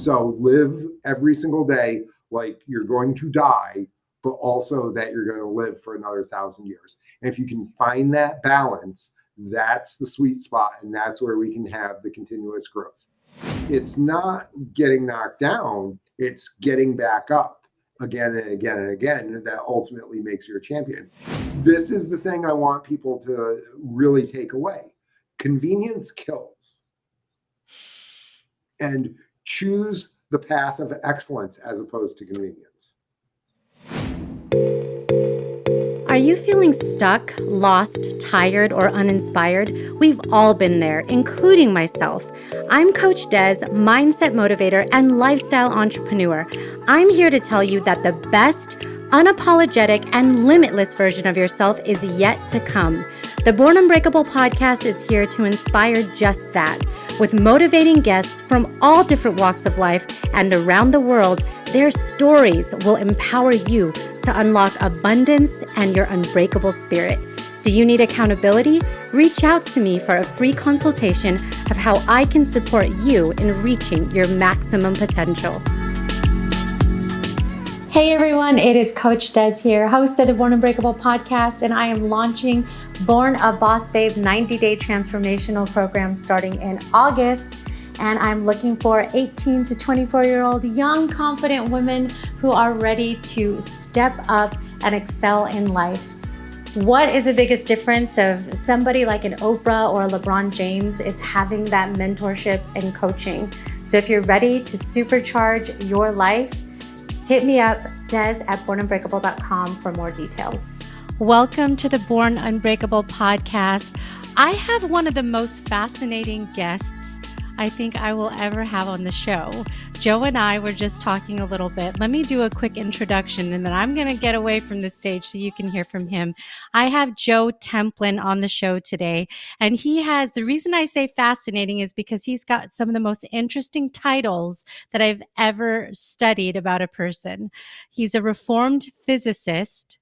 So live every single day like you're going to die, but also that you're going to live for another 1,000 years. And if you can find that balance, that's the sweet spot. And that's where we can have the continuous growth. It's not getting knocked down, it's getting back up again and again and again that ultimately makes you a champion. This is the thing I want people to really take away. Convenience kills. And choose the path of excellence as opposed to convenience. Are you feeling stuck, lost, tired, or uninspired? We've all been there, including myself. I'm Coach Des, mindset motivator and lifestyle entrepreneur. I'm here to tell you that the best, unapologetic, and limitless version of yourself is yet to come. The Born Unbreakable podcast is here to inspire just that. With motivating guests from all different walks of life and around the world, their stories will empower you to unlock abundance and your unbreakable spirit. Do you need accountability? Reach out to me for a free consultation of how I can support you in reaching your maximum potential. Hey everyone, it is Coach Des here, host of the Born Unbreakable podcast, and I am launching Born a Boss Babe 90-day transformational program starting in August. And I'm looking for 18 to 24-year-old young, confident women who are ready to step up and excel in life. What is the biggest difference of somebody like an Oprah or a LeBron James? It's having that mentorship and coaching. So if you're ready to supercharge your life, hit me up, des@bornunbreakable.com for more details. Welcome to the Born Unbreakable podcast. I have one of the most fascinating guests I think I will ever have on the show. Joe and I were just talking a little bit. Let me do a quick introduction and then I'm going to get away from the stage so you can hear from him. I have Joe Templin on the show today, and he has, the reason I say fascinating is because he's got some of the most interesting titles that I've ever studied about a person. He's a reformed physicist,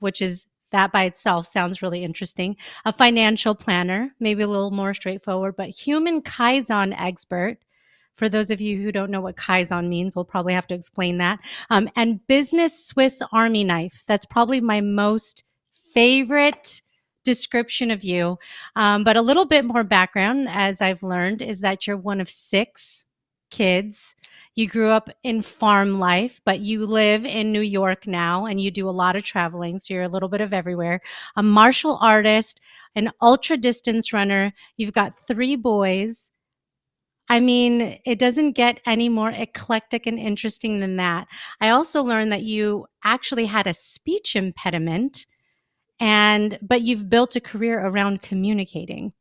which is that by itself sounds really interesting. A financial planner, maybe a little more straightforward, but human Kaizen expert. For those of you who don't know what Kaizen means, we'll probably have to explain that. And business Swiss Army knife. That's probably my most favorite description of you. But a little bit more background, as I've learned, is that you're one of 6 kids. You grew up in farm life, but you live in New York now and you do a lot of traveling. So you're a little bit of everywhere. A martial artist, an ultra distance runner. You've got 3 boys. I mean, it doesn't get any more eclectic and interesting than that. I also learned that you actually had a speech impediment but you've built a career around communicating.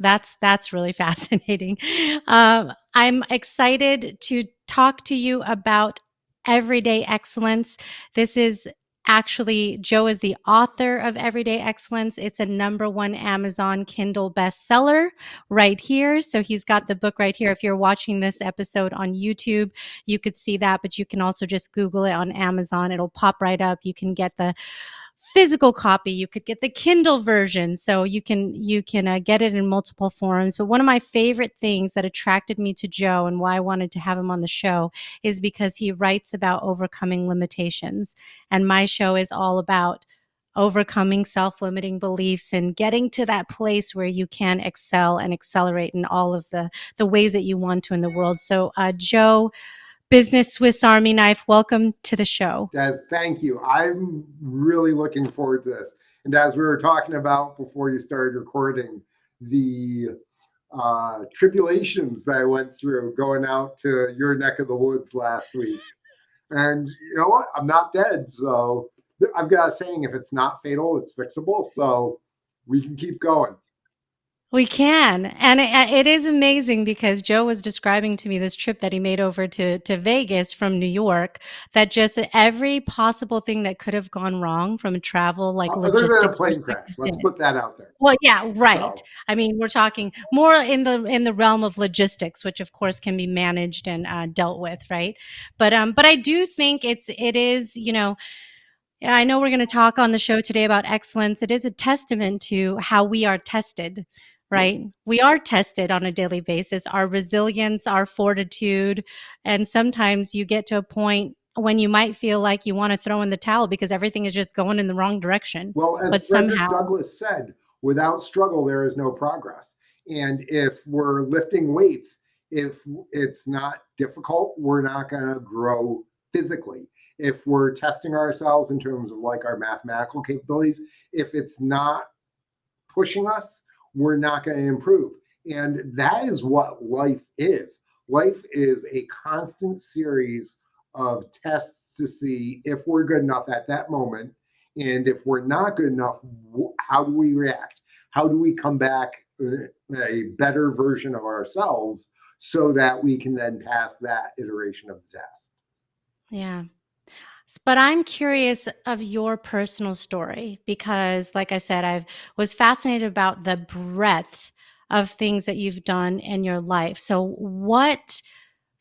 That's really fascinating. I'm excited to talk to you about Everyday Excellence. This is actually, Joe is the author of Everyday Excellence. It's a #1 Amazon Kindle bestseller right here. So he's got the book right here. If you're watching this episode on YouTube, you could see that, but you can also just Google it on Amazon. It'll pop right up. You can get the physical copy, you could get the Kindle version, so you can get it in multiple forms. But one of my favorite things that attracted me to Joe and why I wanted to have him on the show is because he writes about overcoming limitations, and my show is all about overcoming self-limiting beliefs and getting to that place where you can excel and accelerate in all of the ways that you want to in the world. So Joe, business Swiss Army knife, welcome to the show. Des, thank you. I'm really looking forward to this. And as we were talking about before you started recording, the tribulations that I went through going out to your neck of the woods last week. And you know what? I'm not dead. So I've got a saying, if it's not fatal, it's fixable. So we can keep going. We can. And it is amazing because Joe was describing to me this trip that he made over to Vegas from New York, that just every possible thing that could have gone wrong from a travel, like other logistics. than a plane crash. Let's put that out there. Well, yeah, right. So, I mean, we're talking more in the realm of logistics, which of course can be managed and dealt with, right? But I do think it is, you know, I know we're going to talk on the show today about excellence. It is a testament to how we are tested, right? We are tested on a daily basis, our resilience, our fortitude. And sometimes you get to a point when you might feel like you want to throw in the towel because everything is just going in the wrong direction. Well, as But Frederick somehow, Douglass said, without struggle, there is no progress. And if we're lifting weights, if it's not difficult, we're not going to grow physically. If we're testing ourselves in terms of like our mathematical capabilities, if it's not pushing us, we're not going to improve. And that is what life is. Life is a constant series of tests to see if we're good enough at that moment. And if we're not good enough, how do we react? How do we come back a better version of ourselves so that we can then pass that iteration of the test? yeah. But I'm curious of your personal story because, like I said, I was fascinated about the breadth of things that you've done in your life. So, what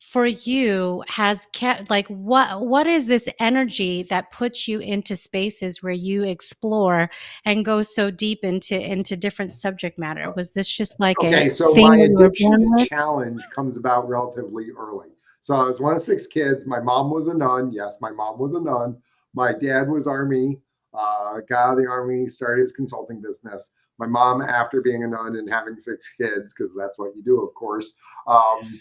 for you has kept like what is this energy that puts you into spaces where you explore and go so deep into different subject matter? Was this just like Okay, a so thing my that you were addiction born to with? challenge comes about relatively early. So I was one of 6 kids. My mom was a nun. Yes, my mom was a nun. My dad was Army, got out of the Army, started his consulting business. My mom, after being a nun and having 6 kids, because that's what you do, of course, um,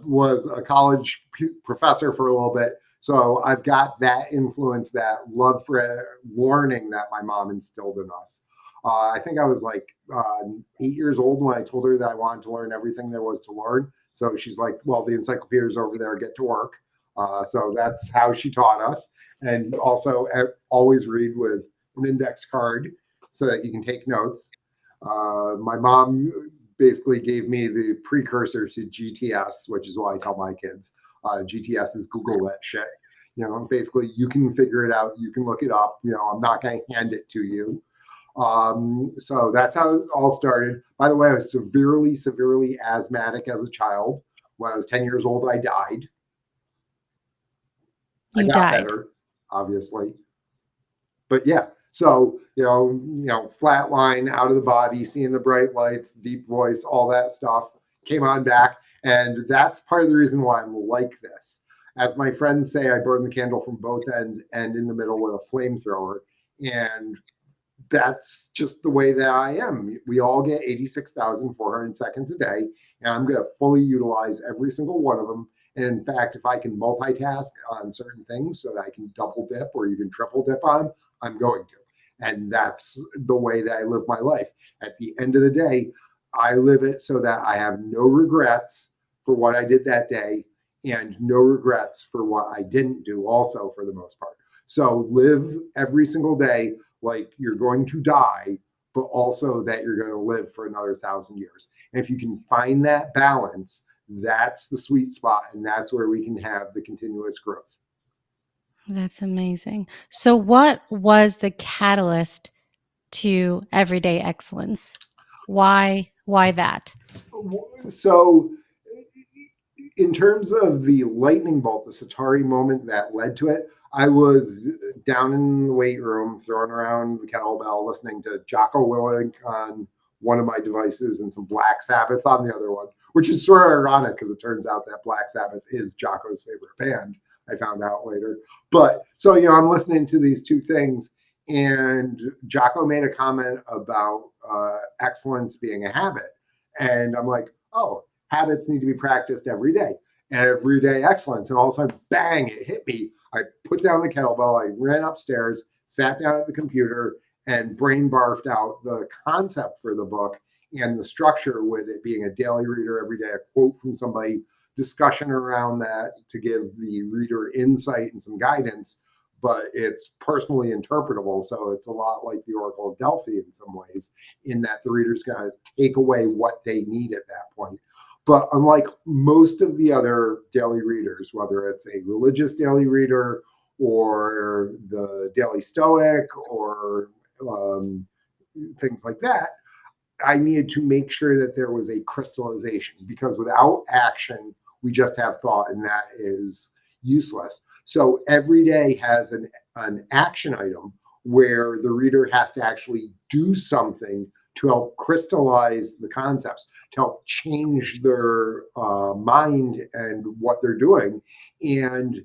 was a college professor for a little bit. So I've got that influence, that love for learning that my mom instilled in us. I think I was like 8 years old when I told her that I wanted to learn everything there was to learn. So she's like, well, the encyclopedia's over there, get to work. So that's how she taught us. And also always read with an index card so that you can take notes. My mom basically gave me the precursor to GTS, which is what I tell my kids. GTS is Google that shit. Basically, you can figure it out. You can look it up. I'm not going to hand it to you. So that's how it all started. By the way, I was severely, severely asthmatic as a child. When I was 10 years old, I died. I You got died. better, obviously. But yeah, so flatline, out of the body, seeing the bright lights, deep voice, all that stuff came on back, and that's part of the reason why I'm like this. As my friends say, I burn the candle from both ends and in the middle with a flamethrower, and that's just the way that I am. We all get 86,400 seconds a day, and I'm going to fully utilize every single one of them. And in fact, if I can multitask on certain things so that I can double dip or even triple dip on, I'm going to. And that's the way that I live my life. At the end of the day, I live it so that I have no regrets for what I did that day and no regrets for what I didn't do, also, for the most part. So live every single day like you're going to die, but also that you're going to live for another 1,000 years. And if you can find that balance, that's the sweet spot, and that's where we can have the continuous growth. That's amazing. So what was the catalyst to everyday excellence? Why that? So in terms of the lightning bolt, the Satori moment that led to it, I was down in the weight room, throwing around the kettlebell, listening to Jocko Willink on one of my devices and some Black Sabbath on the other one, which is sort of ironic because it turns out that Black Sabbath is Jocko's favorite band. I found out later. But so, I'm listening to these two things, and Jocko made a comment about excellence being a habit. And I'm like, oh, habits need to be practiced every day. Everyday excellence. And all of a sudden, bang, it hit me. I put down the kettlebell, I ran upstairs, sat down at the computer, and brain barfed out the concept for the book and the structure, with it being a daily reader every day, a quote from somebody, discussion around that to give the reader insight and some guidance, but it's personally interpretable. So it's a lot like the Oracle of Delphi in some ways, in that the reader's going to take away what they need at that point. But unlike most of the other daily readers, whether it's a religious daily reader or the Daily Stoic or things like that, I needed to make sure that there was a crystallization, because without action, we just have thought, and that is useless. So every day has an action item where the reader has to actually do something to help crystallize the concepts, to help change their mind and what they're doing. And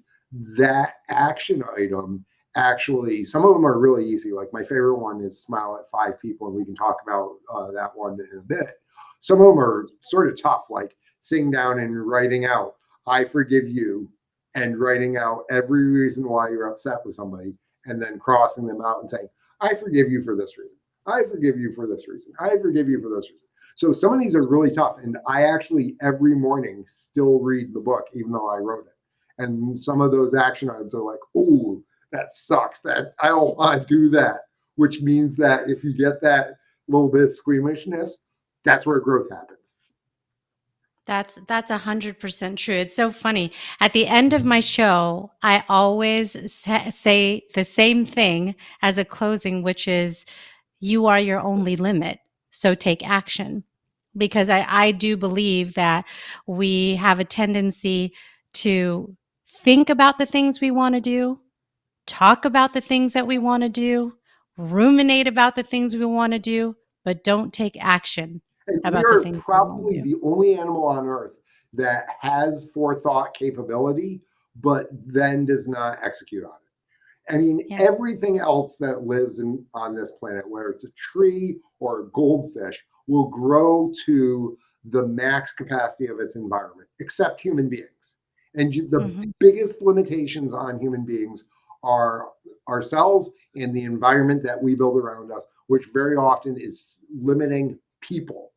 that action item, actually, some of them are really easy. Like my favorite one is smile at 5 people, and we can talk about that one in a bit. Some of them are sort of tough, like sitting down and writing out, I forgive you, and writing out every reason why you're upset with somebody, and then crossing them out and saying, I forgive you for this reason. I forgive you for this reason. I forgive you for this reason. So some of these are really tough. And I actually every morning still read the book, even though I wrote it. And some of those action items are like, oh, that sucks. That I don't want to do that. Which means that if you get that little bit of squeamishness, that's where growth happens. That's 100% true. It's so funny. At the end of my show, I always say the same thing as a closing, which is, you are your only limit. So take action. Because I do believe that we have a tendency to think about the things we want to do, talk about the things that we want to do, ruminate about the things we want to do, but don't take action And we about the are things we want to probably do. the only animal on earth that has forethought capability, but then does not execute on it. I mean, Yeah. everything else that lives on this planet, whether it's a tree or a goldfish, will grow to the max capacity of its environment, except human beings. And the biggest limitations on human beings are ourselves and the environment that we build around us, which very often is limiting people.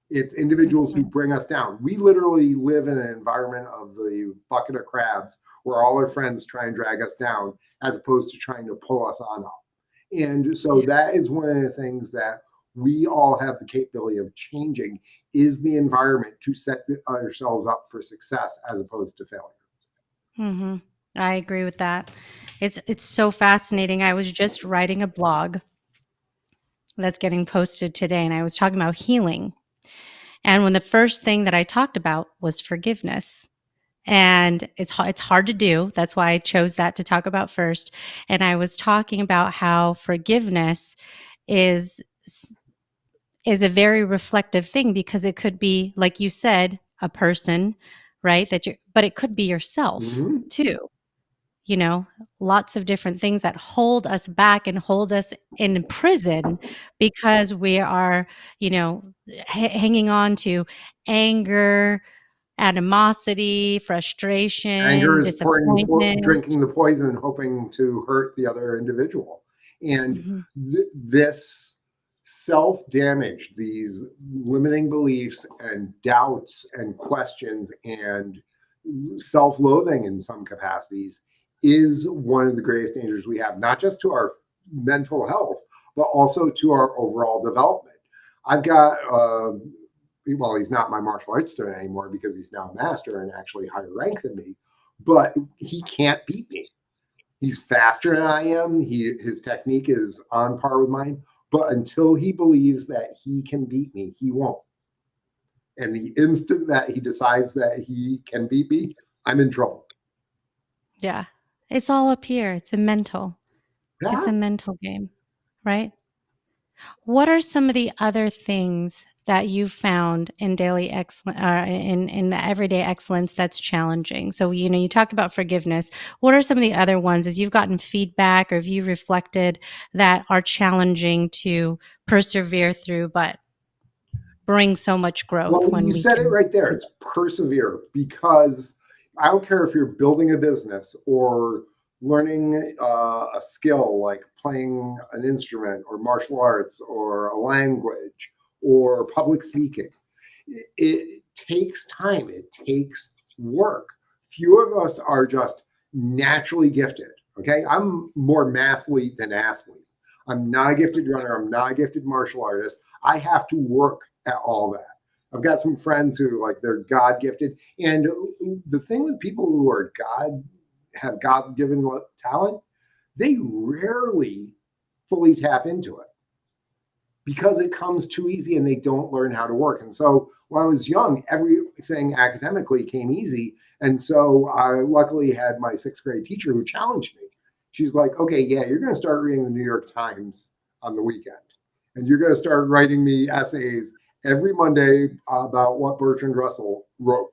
It's individuals who bring us down. We literally live in an environment of the bucket of crabs where all our friends try and drag us down as opposed to trying to pull us on up. And so that is one of the things that we all have the capability of changing, is the environment to set ourselves up for success as opposed to failure. I agree with that. It's so fascinating. I was just writing a blog that's getting posted today, and I was talking about healing. And when the first thing that I talked about was forgiveness. And it's hard to do. That's why I chose that to talk about first. And I was talking about how forgiveness is a very reflective thing, because it could be, like you said, a person, right? But it could be yourself too. You know, lots of different things that hold us back and hold us in prison because we are, hanging on to anger, animosity, Anger frustration, is disappointment. drinking the poison, hoping to hurt the other individual. And this self-damage, these limiting beliefs and doubts and questions and self-loathing in some capacities, is one of the greatest dangers we have, not just to our mental health, but also to our overall development. I've got well, he's not my martial arts student anymore because he's now a master and actually higher rank than me, but he can't beat me. He's faster than I am. His technique is on par with mine, but until he believes that he can beat me, he won't. And the instant that he decides that he can beat me, I'm in trouble. Yeah. It's all up here. It's a mental game, right? What are some of the other things that you found in daily excellence, in the everyday excellence that's challenging? So, you talked about forgiveness. What are some of the other ones, as you've gotten feedback or have you reflected, that are challenging to persevere through, but bring so much growth Well, when you we said it can? right there. It's persevere, because I don't care if you're building a business or learning a skill like playing an instrument or martial arts or a language or public speaking. It takes time. It takes work. Few of us are just naturally gifted. Okay. I'm more mathlete than athlete. I'm not a gifted runner. I'm not a gifted martial artist. I have to work at all that. I've got some friends who they're God gifted. And the thing with people who are have God given talent, they rarely fully tap into it because it comes too easy and they don't learn how to work. And so when I was young, everything academically came easy. And so I luckily had my 6th grade teacher who challenged me. She's like, okay, yeah, you're going to start reading the New York Times on the weekend. and you're going to start writing me essays every Monday about what Bertrand Russell wrote.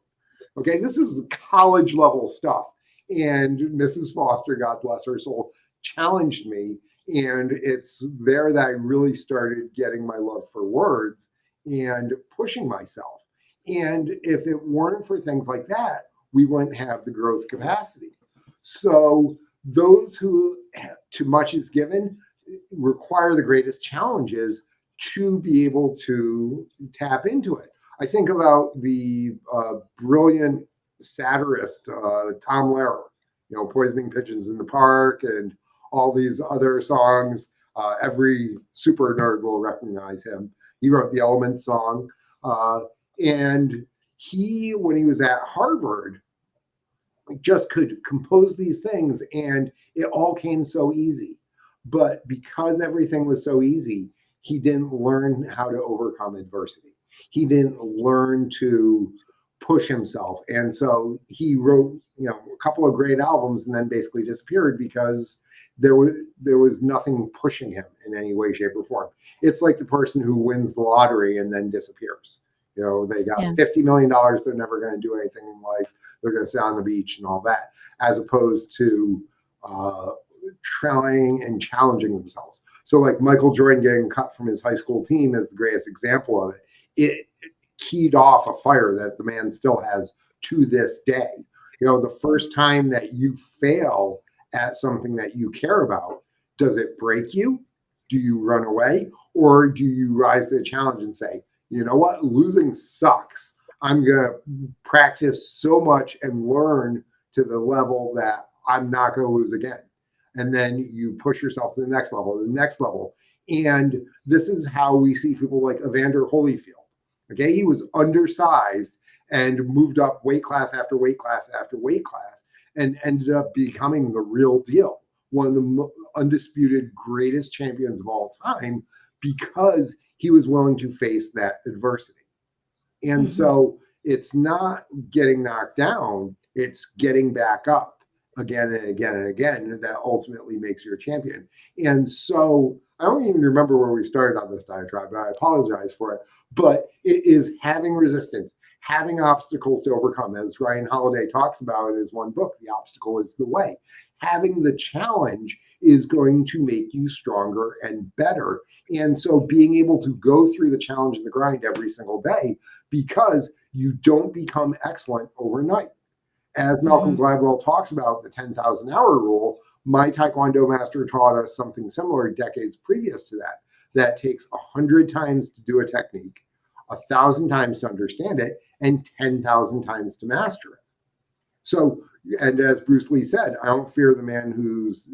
Okay, this is college level stuff. And Mrs. Foster, God bless her soul, challenged me. And it's there that I really started getting my love for words and pushing myself. And if it weren't for things like that, we wouldn't have the growth capacity. So those who too much is given require the greatest challenges to be able to tap into it. I think about the brilliant satirist Tom Lehrer, Poisoning Pigeons in the Park and all these other songs. Every super nerd will recognize him. He wrote the Elements song. And he, when he was at Harvard, just could compose these things and it all came so easy. But because everything was so easy, he didn't learn how to overcome adversity. He didn't learn to push himself. And so he wrote, a couple of great albums and then basically disappeared because there was nothing pushing him in any way, shape, or form. It's like the person who wins the lottery and then disappears. They got $50 million. They're never going to do anything in life. They're going to sit on the beach and all that, as opposed to trying and challenging themselves. So like Michael Jordan getting cut from his high school team is the greatest example of it. It keyed off a fire that the man still has to this day. The first time that you fail at something that you care about, does it break you? Do you run away? Or do you rise to the challenge and say, you know what, losing sucks. I'm going to practice so much and learn to the level that I'm not going to lose again. And then you push yourself to the next level. And this is how we see people like Evander Holyfield. Okay, he was undersized and moved up weight class after weight class after weight class and ended up becoming the real deal. One of the undisputed greatest champions of all time because he was willing to face that adversity. And so it's not getting knocked down, it's getting back up again and again and again that ultimately makes you a champion. And so I don't even remember where we started on this diatribe, but I apologize for it. But it is having resistance, having obstacles to overcome, as Ryan Holiday talks about in his one book, The Obstacle is the Way. Having the challenge is going to make you stronger and better. And so being able to go through the challenge and the grind every single day, because you don't become excellent overnight. As Malcolm Gladwell talks about the 10,000 hour rule, my Taekwondo master taught us something similar decades previous to that. That takes 100 times to do a technique, 1,000 times to understand it, and 10,000 times to master it. So, and as Bruce Lee said, I don't fear the man who's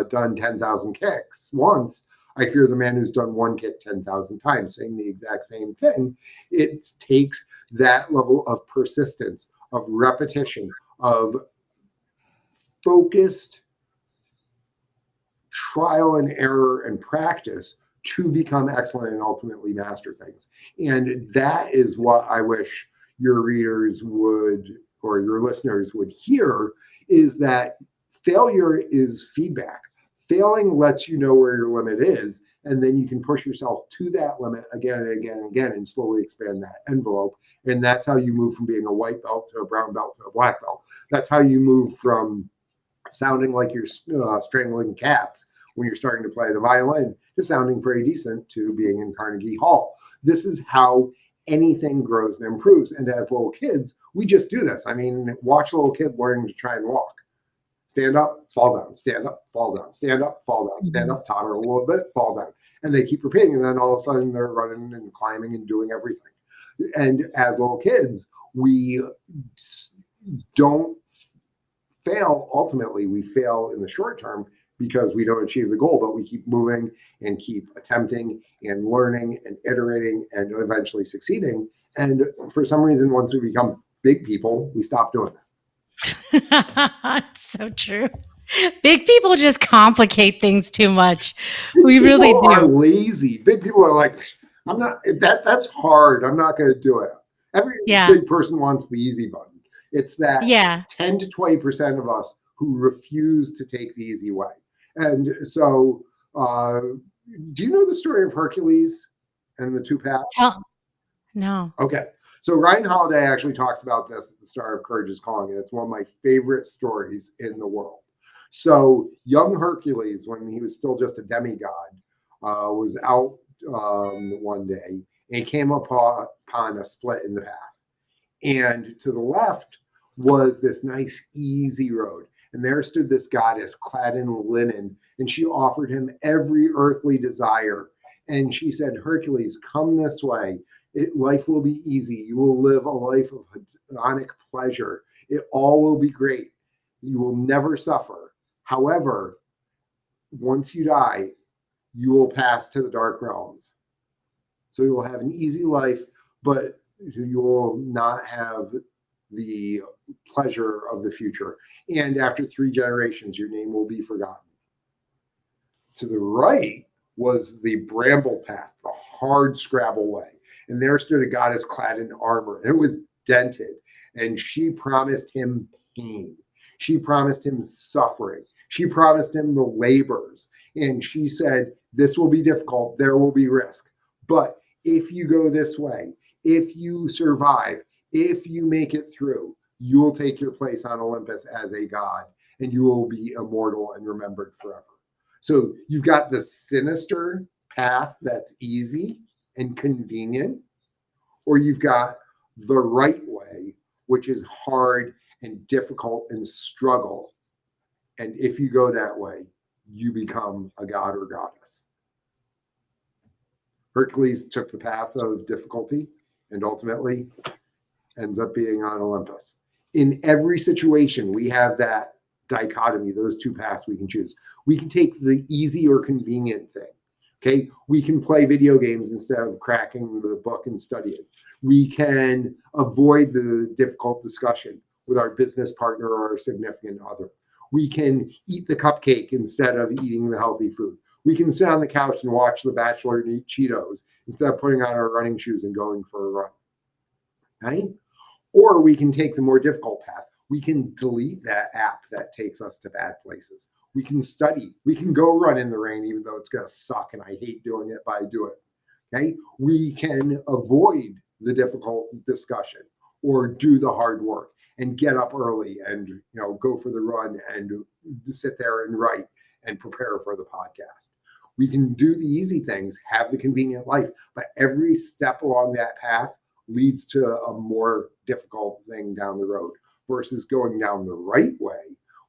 done 10,000 kicks once. I fear the man who's done one kick 10,000 times, saying the exact same thing. It takes that level of persistence, of repetition, of focused trial and error and practice to become excellent and ultimately master things. And that is what I wish your readers would, or your listeners would hear, is that failure is feedback. Failing lets you know where your limit is, and then you can push yourself to that limit again and again and again and slowly expand that envelope. And that's how you move from being a white belt to a brown belt to a black belt. That's how you move from sounding like you're strangling cats when you're starting to play the violin to sounding pretty decent to being in Carnegie Hall. This is how anything grows and improves. And as little kids, we just do this. I mean, watch a little kid learning to try and walk. Stand up, fall down, stand up, fall down, stand up, fall down, stand up, totter a little bit, fall down. And they keep repeating. And then all of a sudden they're running and climbing and doing everything. And as little kids, we don't fail. Ultimately, we fail in the short term because we don't achieve the goal, but we keep moving and keep attempting and learning and iterating and eventually succeeding. And for some reason, once we become big people, we stop doing that. It's so true. Big people just complicate things too much. We really do. Are lazy. Big people are like, I'm not, that's hard. I'm not going to do it. Every big person wants the easy button. It's that 10 to 20% of us who refuse to take the easy way. And so, Do you know the story of Hercules and the two paths? No. Okay. So Ryan Holiday actually talks about this at the Star of Courage is Calling, and it's one of my favorite stories in the world. So young Hercules, when he was still just a demigod, was out one day and he came upon a split in the path. And to the left was this nice, easy road. And there stood this goddess clad in linen, and she offered him every earthly desire. And she said, Hercules, come this way. Life will be easy. You will live a life of hedonic pleasure. It all will be great. You will never suffer. However, once you die, you will pass to the dark realms. So you will have an easy life, but you will not have the pleasure of the future. And after 3 generations, your name will be forgotten. To the right was the bramble path, the hard scrabble way. And there stood a goddess clad in armor. It was dented. And she promised him pain. She promised him suffering. She promised him the labors. And she said, this will be difficult. There will be risk. But if you go this way, if you survive, if you make it through, you will take your place on Olympus as a god, and you will be immortal and remembered forever. So you've got the sinister path that's easy and convenient, or you've got the right way, which is hard and difficult and struggle. And if you go that way, you become a god or goddess. Hercules took the path of difficulty and ultimately ends up being on Olympus. In every situation, we have that dichotomy, those two paths we can choose. We can take the easy or convenient thing. Okay, we can play video games instead of cracking the book and studying. We can avoid the difficult discussion with our business partner or our significant other. We can eat the cupcake instead of eating the healthy food. We can sit on the couch and watch The Bachelor and eat Cheetos instead of putting on our running shoes and going for a run. Right? Or we can take the more difficult path. We can delete that app that takes us to bad places. We can study. We can go run in the rain, even though it's going to suck and I hate doing it, but I do it. Okay? We can avoid the difficult discussion or do the hard work and get up early and go for the run and sit there and write and prepare for the podcast. We can do the easy things, have the convenient life, but every step along that path leads to a more difficult thing down the road versus going down the right way,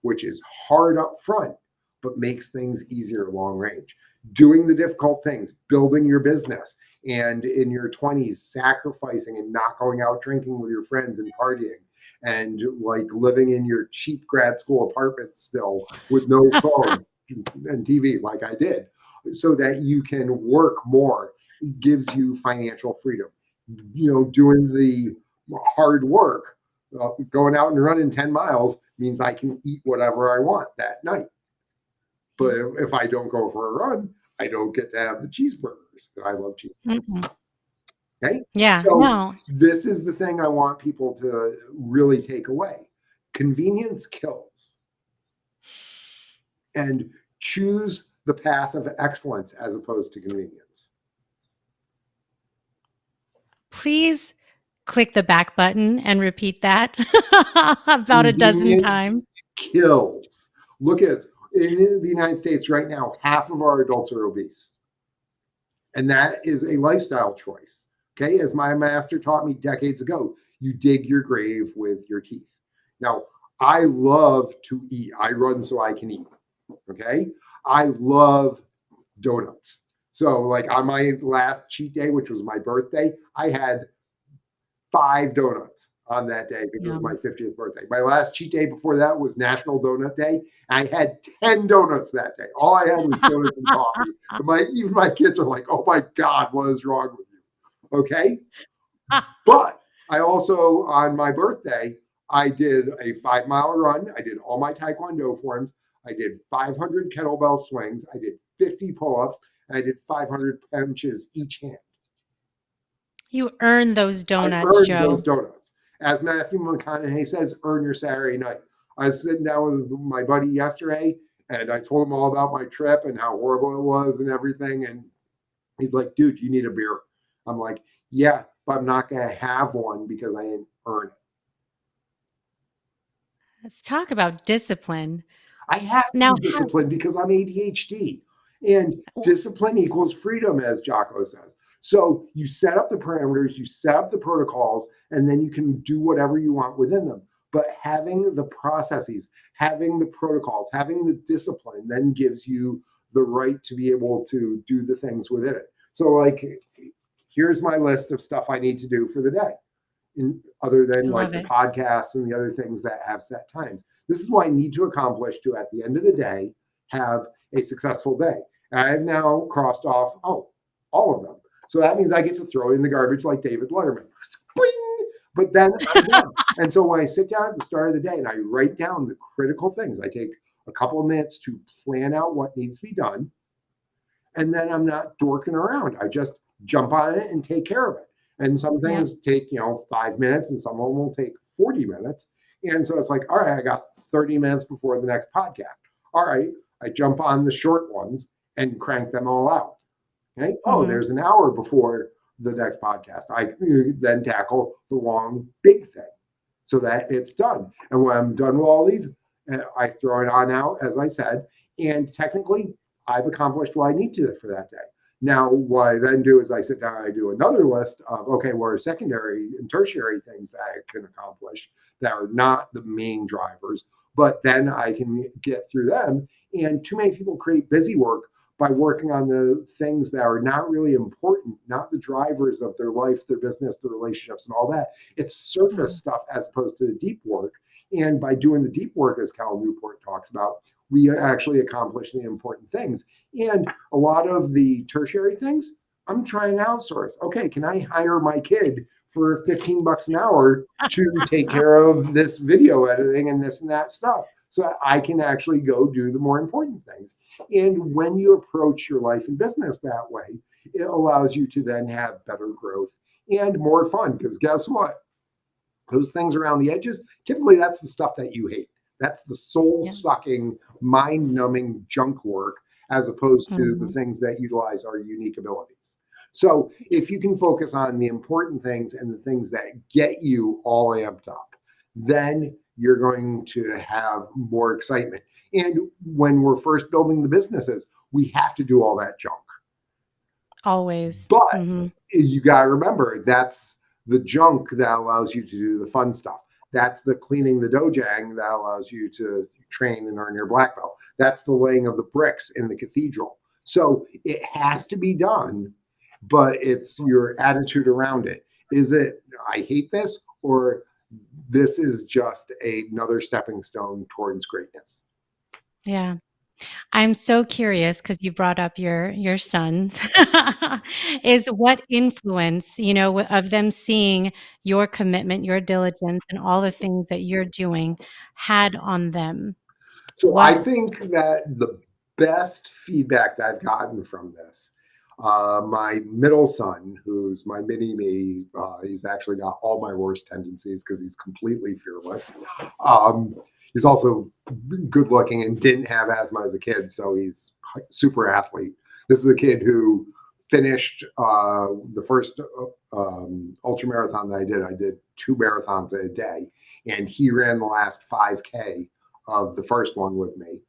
which is hard up front, but makes things easier long range. Doing the difficult things, building your business, and in your 20s, sacrificing and not going out drinking with your friends and partying, and like living in your cheap grad school apartment still with no phone and TV like I did, so that you can work more, gives you financial freedom. Doing the hard work, going out and running 10 miles means I can eat whatever I want that night. But if I don't go for a run, I don't get to have the cheeseburgers. And I love cheeseburgers. Mm-hmm. Okay? Yeah. So this is the thing I want people to really take away. Convenience kills. And choose the path of excellence as opposed to convenience. Please click the back button and repeat that about a dozen times. Kills. Look at in the United States right now, half of our adults are obese. And that is a lifestyle choice. Okay. As my master taught me decades ago, you dig your grave with your teeth. Now, I love to eat. I run so I can eat. Okay. I love donuts. So like on my last cheat day, which was my birthday, I had 5 donuts on that day because it was my 50th birthday. My last cheat day before that was National Donut Day. I had 10 donuts that day. All I had was donuts and coffee. Even my kids are like, oh my God, what is wrong with you? Okay. But I also, on my birthday, I did a 5-mile run. I did all my Taekwondo forms. I did 500 kettlebell swings. I did 50 pull-ups. And I did 500 punches each hand. You earned those donuts, Joe. Those donuts. As Matthew McConaughey says, earn your Saturday night. I was sitting down with my buddy yesterday, And I told him all about my trip and how horrible it was and everything. And he's like, dude, you need a beer. I'm like, yeah, but I'm not going to have one because I didn't earn it. Let's talk about discipline. I have to Now, be disciplined because I'm ADHD. And discipline equals freedom, as Jocko says. So you set up the parameters, you set up the protocols, and then you can do whatever you want within them. But having the processes, having the protocols, having the discipline then gives you the right to be able to do the things within it. So, like, here's my list of stuff I need to do for the day, other than like the podcasts and the other things that have set times. This is what I need to accomplish to, at the end of the day, have a successful day. And I have now crossed off, all of them. So that means I get to throw it in the garbage like David Letterman. Boing! But then I'm done. And so when I sit down at the start of the day and I write down the critical things, I take a couple of minutes to plan out what needs to be done. And then I'm not dorking around. I just jump on it and take care of it. And some things take, 5 minutes and some of them will take 40 minutes. And so it's like, all right, I got 30 minutes before the next podcast. All right, I jump on the short ones and crank them all out. Okay. Oh, there's an hour before the next podcast. I then tackle the long, big thing so that it's done. And when I'm done with all these, I throw it on out, as I said, and technically I've accomplished what I need to for that day. Now, what I then do is I sit down and I do another list of, okay, what are secondary and tertiary things that I can accomplish that are not the main drivers, but then I can get through them. And too many people create busy work by working on the things that are not really important, not the drivers of their life, their business, their relationships, and all that. It's surface stuff as opposed to the deep work. And by doing the deep work, as Cal Newport talks about, we actually accomplish the important things. And a lot of the tertiary things, I'm trying to outsource. Okay, can I hire my kid for $15 an hour to take care of this video editing and this and that stuff, so that I can actually go do the more important things? And when you approach your life and business that way, it allows you to then have better growth and more fun. Because guess what? Those things around the edges, typically that's the stuff that you hate. That's the soul-sucking, mind-numbing junk work, as opposed to the things that utilize our unique abilities. So if you can focus on the important things and the things that get you all amped up, then you're going to have more excitement. And when we're first building the businesses, we have to do all that junk. Always. But you got to remember, that's the junk that allows you to do the fun stuff. That's the cleaning the dojang that allows you to train and earn your black belt. That's the laying of the bricks in the cathedral. So it has to be done, but it's your attitude around it. Is it, I hate this, or this is just another stepping stone towards greatness? Yeah. I'm so curious because you brought up your sons, is what influence, of them seeing your commitment, your diligence, and all the things that you're doing had on them? So I think that the best feedback that I've gotten from this, my middle son, who's my mini me, he's actually got all my worst tendencies because he's completely fearless. He's also good looking and didn't have asthma as a kid, so he's super athlete. This is a kid who finished the first ultra marathon that I did. I did 2 marathons a day, and he ran the last 5K of the first one with me.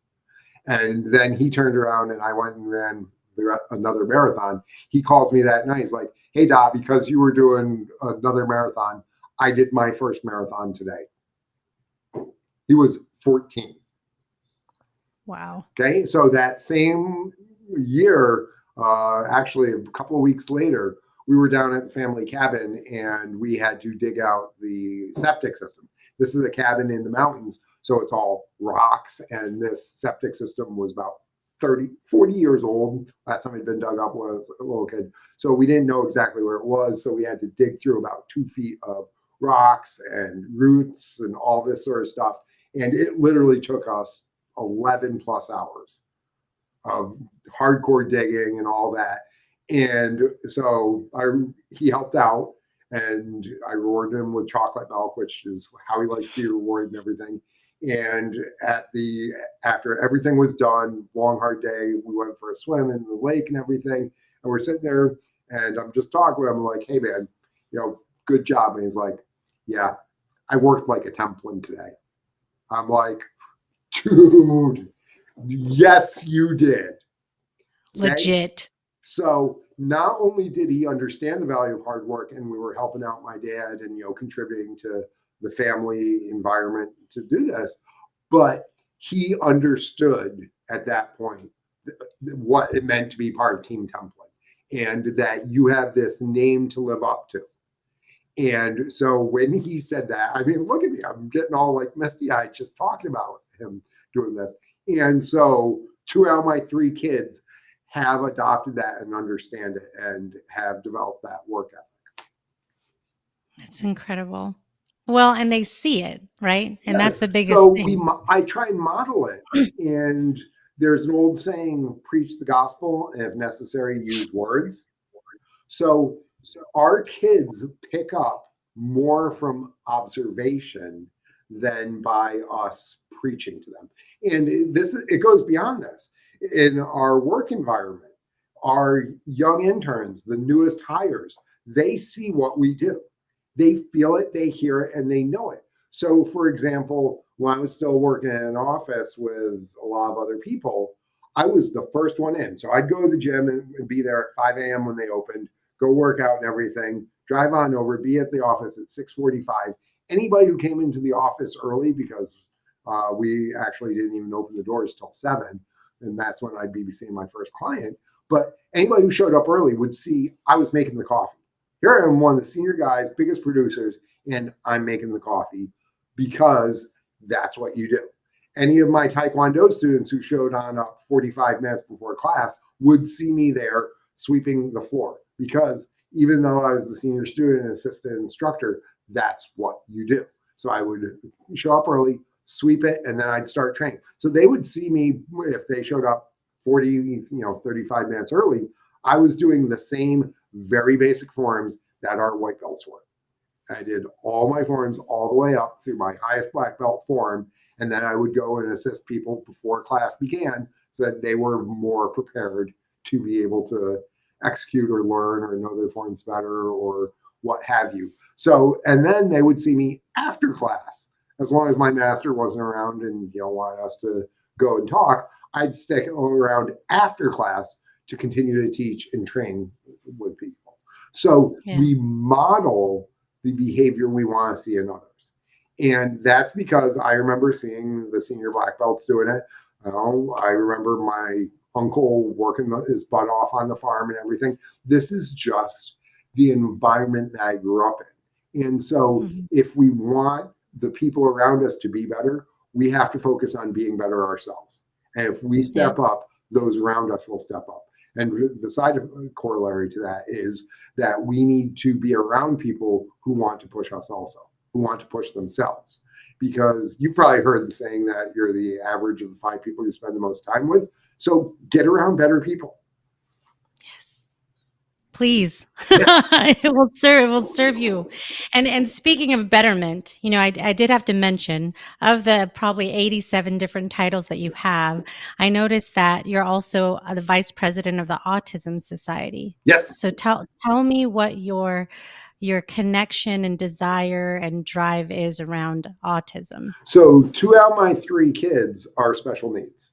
And then he turned around and I went and ran another marathon. He calls me that night. He's like, hey, Doc, because you were doing another marathon, I did my first marathon today. He was 14. Wow. Okay. So that same year, actually a couple of weeks later, we were down at the family cabin and we had to dig out the septic system. This is a cabin in the mountains, so it's all rocks. And this septic system was about 40 years old. Last time it had been dug up was a little kid. So we didn't know exactly where it was. So we had to dig through about 2 feet of rocks and roots and all this sort of stuff. And it literally took us 11 plus hours of hardcore digging and all that. And so he helped out. and I rewarded him with chocolate milk, which is how he likes to be rewarded and everything. And after everything was done, long hard day, we went for a swim in the lake and everything. And we're sitting there, and I'm just talking with him like, "Hey man, good job." And he's like, "Yeah, I worked like a Templin today." I'm like, "Dude, yes, you did." Okay? Legit. So not only did he understand the value of hard work, and we were helping out my dad and contributing to the family environment to do this, but he understood at that point what it meant to be part of Team Templin, and that you have this name to live up to. And so when he said that, I mean, look at me, I'm getting all like misty eyed just talking about him doing this. And so 2 out of my 3 kids have adopted that and understand it and have developed that work ethic. That's incredible. Well, and they see it, right? And Yeah. that's the biggest So thing. I try and model it. And there's an old saying, preach the gospel, and if necessary, use words. So our kids pick up more from observation than by us preaching to them. And it goes beyond this. In our work environment, our young interns, the newest hires, they see what we do. They feel it, they hear it, and they know it. So, for example, when I was still working in an office with a lot of other people, I was the first one in. So I'd go to the gym and be there at 5 a.m. when they opened, go work out and everything, drive on over, be at the office at 6:45. Anybody who came into the office early, because we actually didn't even open the doors till 7, and that's when I'd be seeing my first client. But anybody who showed up early would see I was making the coffee. Here I am, one of the senior guys, biggest producers, and I'm making the coffee because that's what you do. Any of my Taekwondo students who showed on up 45 minutes before class would see me there sweeping the floor, because even though I was the senior student and assistant instructor, that's what you do. So I would show up early, sweep it, and then I'd start training. So they would see me if they showed up 35 minutes early. I was doing the same very basic forms that our white belts were. I did all my forms all the way up through my highest black belt form, and then I would go and assist people before class began so that they were more prepared to be able to execute or learn or know their forms better or what have you. So, and then they would see me after class. As long as my master wasn't around and wanted us to go and talk, I'd stick around after class to continue to teach and train with people. So we model the behavior we want to see in others. And that's because I remember seeing the senior black belts doing it. I remember my uncle working his butt off on the farm and everything. This is just the environment that I grew up in. And so if we want the people around us to be better, we have to focus on being better ourselves. And if we step up, those around us will step up. And the side of corollary to that is that we need to be around people who want to push us also, who want to push themselves. Because you've probably heard the saying that you're the average of the 5 people you spend the most time with. So get around better people. Yes. Please. It will serve you. And speaking of betterment, I did have to mention, of the probably 87 different titles that you have, I noticed that you're also the vice president of the Autism Society. Yes. So tell me what your connection and desire and drive is around autism. So 2 out of my 3 kids are special needs.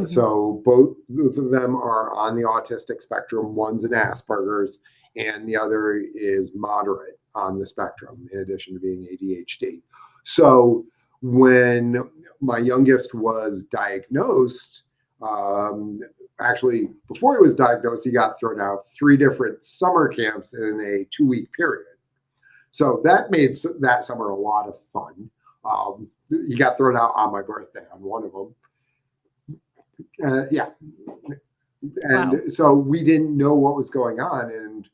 So both of them are on the autistic spectrum. One's an Asperger's, and the other is moderate on the spectrum, in addition to being ADHD. So when my youngest was diagnosed, actually, before he was diagnosed, he got thrown out 3 different summer camps in a 2-week period. So that made that summer a lot of fun. He got thrown out on my birthday on one of them. And so we didn't know what was going on. And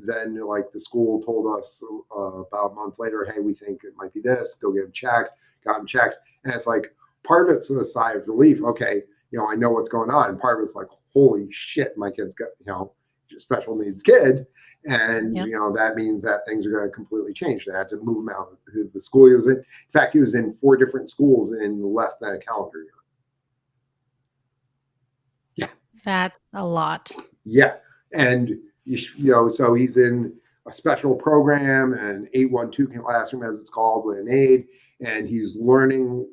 then like the school told us about a month later, hey, we think it might be this, go get him checked, got him checked. And it's like, part of it's a sigh of relief. Okay, I know what's going on. And part of it's like, holy shit, my kid's got, special needs kid. And, Yep. that means that things are going to completely change. They had to move him out of the school he was in. In fact, he was in 4 different schools in less than a calendar year. Yeah. That's a lot. Yeah. And, so he's in a special program, an 812 classroom, as it's called, with an aide. And he's learning,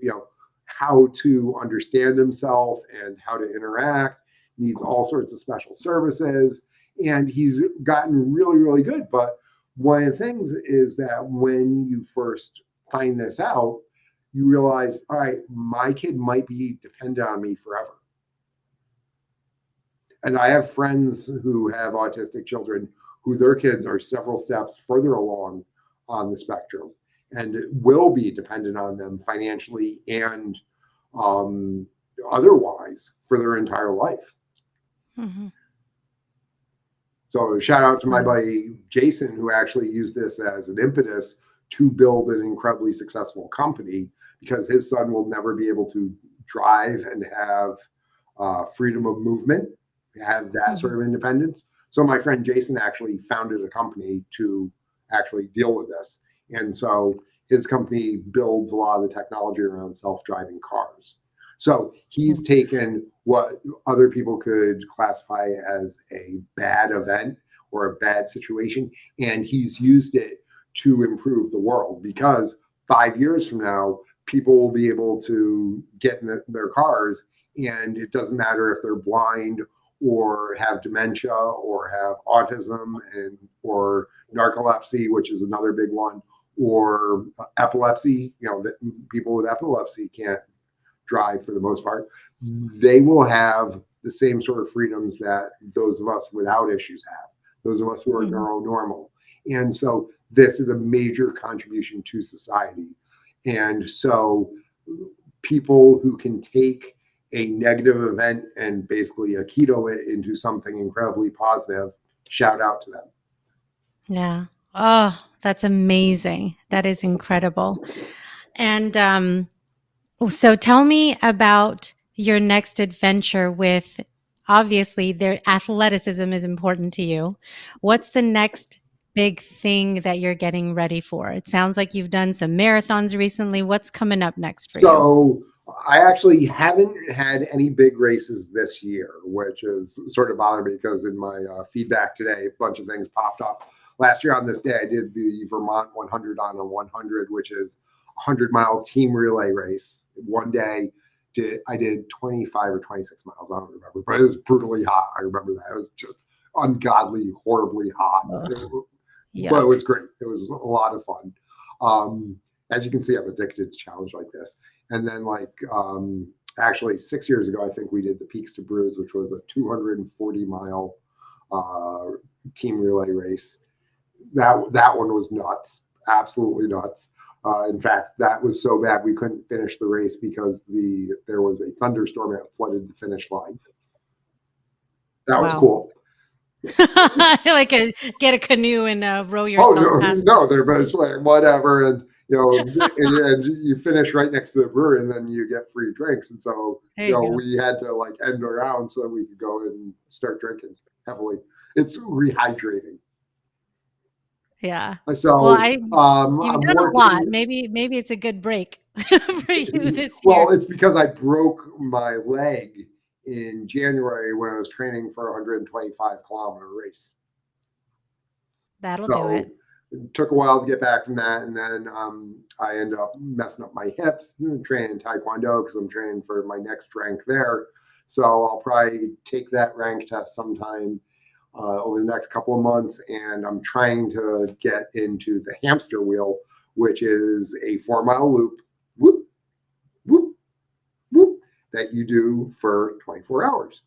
how to understand himself and how to interact. Needs all sorts of special services. And he's gotten really, really good. But one of the things is that when you first find this out, you realize, all right, my kid might be dependent on me forever. And I have friends who have autistic children who their kids are several steps further along on the spectrum and will be dependent on them financially and otherwise for their entire life. Mm-hmm. So shout out to my buddy Jason, who actually used this as an impetus to build an incredibly successful company, because his son will never be able to drive and have freedom of movement, have that sort of independence. So my friend Jason actually founded a company to actually deal with this. And so his company builds a lot of the technology around self-driving cars. So he's taken what other people could classify as a bad event or a bad situation, and he's used it to improve the world, because 5 years from now, people will be able to get in their cars, and it doesn't matter if they're blind or have dementia or have autism or narcolepsy, which is another big one, or epilepsy. That people with epilepsy can't drive for the most part. They will have the same sort of freedoms that those of us without issues have, those of us who are neuronormal. And so this is a major contribution to society. And so people who can take a negative event and basically Aikido it into something incredibly positive, shout out to them. Yeah. Oh, that's amazing. That is incredible. And so tell me about your next adventure with, obviously, their athleticism is important to you. What's the next big thing that you're getting ready for? It sounds like you've done some marathons recently. What's coming up next for you? So I actually haven't had any big races this year, which is sort of bothered me, because in my feedback today, a bunch of things popped up. Last year on this day, I did the Vermont 100 on a 100, which is 100-mile team relay race. One day, I did 25 or 26 miles. I don't remember, but it was brutally hot. I remember that. It was just ungodly, horribly hot. But it was great. It was a lot of fun. As you can see, I'm addicted to challenge like this. And then actually 6 years ago, I think we did the Peaks to Brews, which was a 240-mile team relay race. That one was nuts, absolutely nuts. In fact, that was so bad we couldn't finish the race because there was a thunderstorm that flooded the finish line. That was cool. Get a canoe and row yourself past. No, they're both like whatever, and and you finish right next to the brewery, and then you get free drinks. And so we had to end around so that we could go and start drinking heavily. It's rehydrating. Yeah. So you've done a lot. Maybe it's a good break for you this year. Well, it's because I broke my leg in January when I was training for a 125-kilometer race. That'll do it. It took a while to get back from that, and then I ended up messing up my hips, training Taekwondo because I'm training for my next rank there. So I'll probably take that rank test sometime over the next couple of months, and I'm trying to get into the hamster wheel, which is a 4-mile loop, whoop, whoop, whoop, that you do for 24 hours.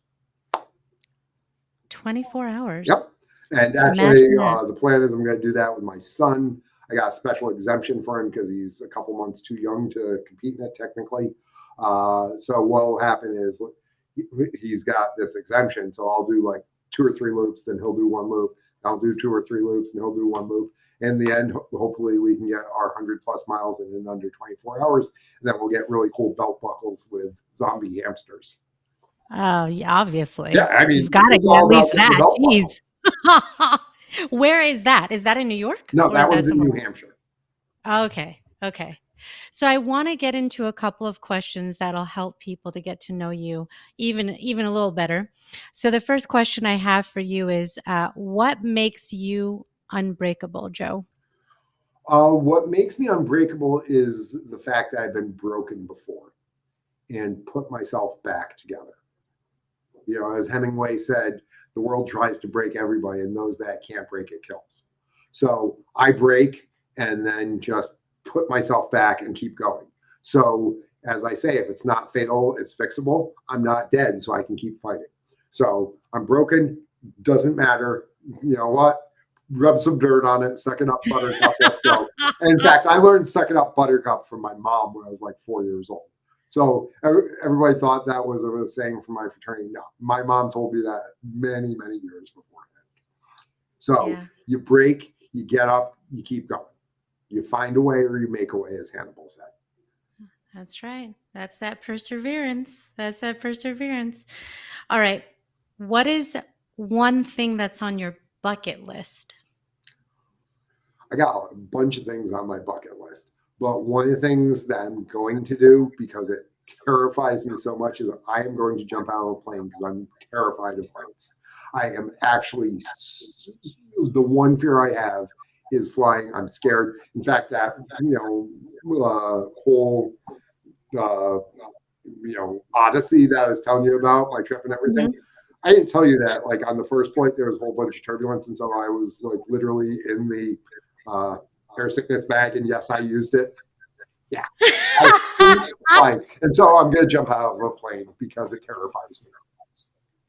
24 hours? Yep. And actually, the plan is I'm going to do that with my son. I got a special exemption for him because he's a couple months too young to compete in it technically. So what will happen is he's got this exemption. So I'll do 2 or 3 loops, then he'll do 1 loop. I'll do 2 or 3 loops, and he'll do 1 loop. In the end, hopefully we can get our 100+ miles in under 24 hours. And then we'll get really cool belt buckles with zombie hamsters. Oh, yeah, obviously. Yeah, I mean, you've got to get at least that. Jeez. Where is that? Is that in New York No, or is that that one's in somewhere? New Hampshire. Okay. Okay. So I want to get into a couple of questions that'll help people to get to know you even a little better. So the first question I have for you is, what makes you unbreakable, Joe? What makes me unbreakable is the fact that I've been broken before and put myself back together. You know, as Hemingway said, the world tries to break everybody, and those that can't break it kills. So I break and then just put myself back and keep going. So, as I say, if it's not fatal, it's fixable. I'm not dead, so I can keep fighting. So I'm broken, doesn't matter. You know what? Rub some dirt on it, suck it up, buttercup, let's go. And in fact, I learned suck it up, buttercup from my mom when I was like 4 years old. So everybody thought that was a saying from my fraternity. No, my mom told me that many, many years beforehand. So Yeah, you break, you get up, you keep going. You find a way or you make a way, as Hannibal said. that's right. That's that perseverance. That's that perseverance. All right. What is one thing that's on your bucket list? I got a bunch of things on my bucket list, but one of the things that I'm going to do because it terrifies me so much is I am going to jump out of a plane because I'm terrified of heights. I am actually the one fear I have is flying. I'm scared. In fact, that whole uh, Odyssey that I was telling you about, my trip and everything. Mhm. I didn't tell you that like on the first flight there was a whole bunch of turbulence, and so I was like literally in the air sickness bag, and yes, I used it. Yeah, I hate flying, and so I'm going to jump out of a plane because it terrifies me.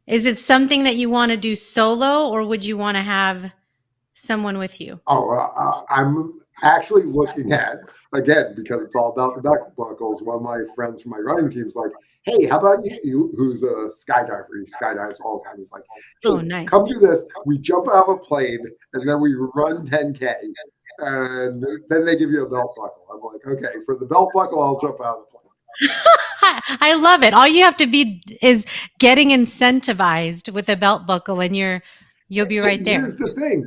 Is it something that you want to do solo or would you want to have someone with you? Oh, I'm actually looking at again because it's all about the belt buckles. One of my friends from my running team's like, "Hey, how about you? Who's a skydiver? He skydives all the time." He's like, Oh, "Hey, come nice. do this. We jump out of a plane and then we run 10K, and then they give you a belt buckle." I'm like, "Okay, for the belt buckle, I'll jump out of the plane." I love it. All you have to be is getting incentivized with a belt buckle and you'll be right And there. here's the thing,